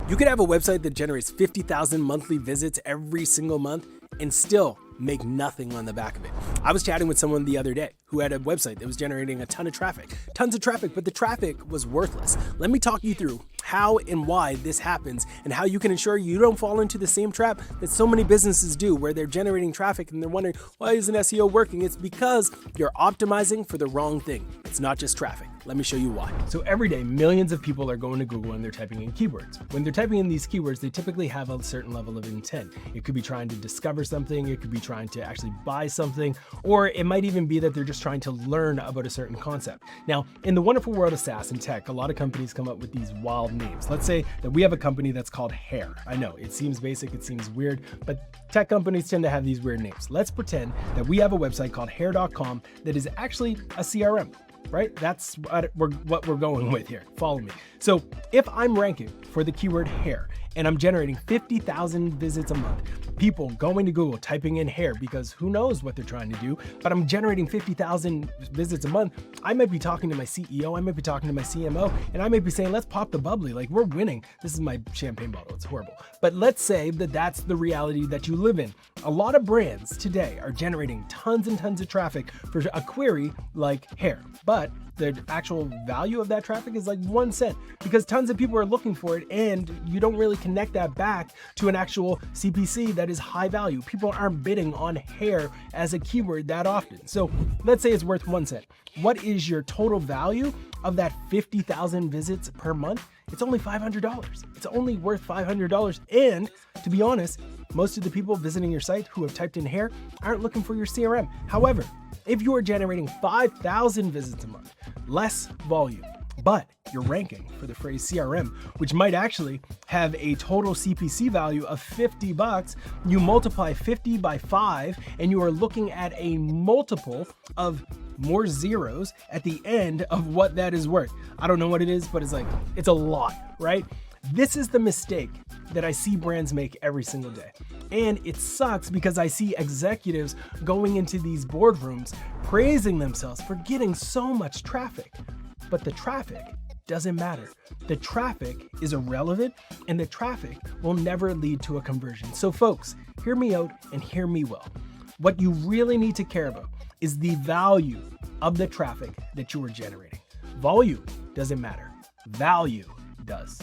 You could have a website that generates 50,000 monthly visits every single month and still make nothing on the back of it. I was chatting with someone the other day who had a website that was generating a ton of traffic, but the traffic was worthless. Let me talk you through how and why this happens and how you can ensure you don't fall into the same trap that so many businesses do, where they're generating traffic and they're wondering, why isn't SEO working? It's because you're optimizing for the wrong thing. It's not just traffic. Let me show you why. So every day, millions of people are going to Google and they're typing in keywords. When they're typing in these keywords, they typically have a certain level of intent. It could be trying to discover something, it could be trying to actually buy something, or it might even be that they're just trying to learn about a certain concept. Now, in the wonderful world of SaaS and tech, a lot of companies come up with these wild names. Let's say that we have a company that's called Hair. I know, it seems basic, it seems weird, but tech companies tend to have these weird names. Let's pretend that we have a website called hair.com that is actually a CRM. Right? That's what we're going with here. Follow me. So if I'm ranking for the keyword hair and I'm generating 50,000 visits a month, people going to Google, typing in hair because who knows what they're trying to do, but I'm generating 50,000 visits a month, I might be talking to my CEO, I might be talking to my CMO, and I might be saying, let's pop the bubbly, like we're winning. This is my champagne bottle, it's horrible. But let's say that that's the reality that you live in. A lot of brands today are generating tons and tons of traffic for a query like hair, but the actual value of that traffic is like 1 cent because tons of people are looking for it and you don't really connect that back to an actual CPC that is high value. People aren't bidding on hair as a keyword that often. So let's say it's worth 1 cent. What is your total value of that 50,000 visits per month? It's only $500. It's only worth $500. And to be honest, most of the people visiting your site who have typed in hair aren't looking for your CRM. However, if you are generating 5,000 visits a month, less volume, but you're ranking for the phrase CRM, which might actually have a total CPC value of $50, you multiply 50 by 5, and you are looking at a multiple of more zeros at the end of what that is worth. I don't know what it is, but it's a lot, right? This is the mistake that I see brands make every single day. And it sucks because I see executives going into these boardrooms praising themselves for getting so much traffic. But the traffic doesn't matter. The traffic is irrelevant and the traffic will never lead to a conversion. So folks, hear me out and hear me well. What you really need to care about is the value of the traffic that you are generating. Volume doesn't matter. Value does.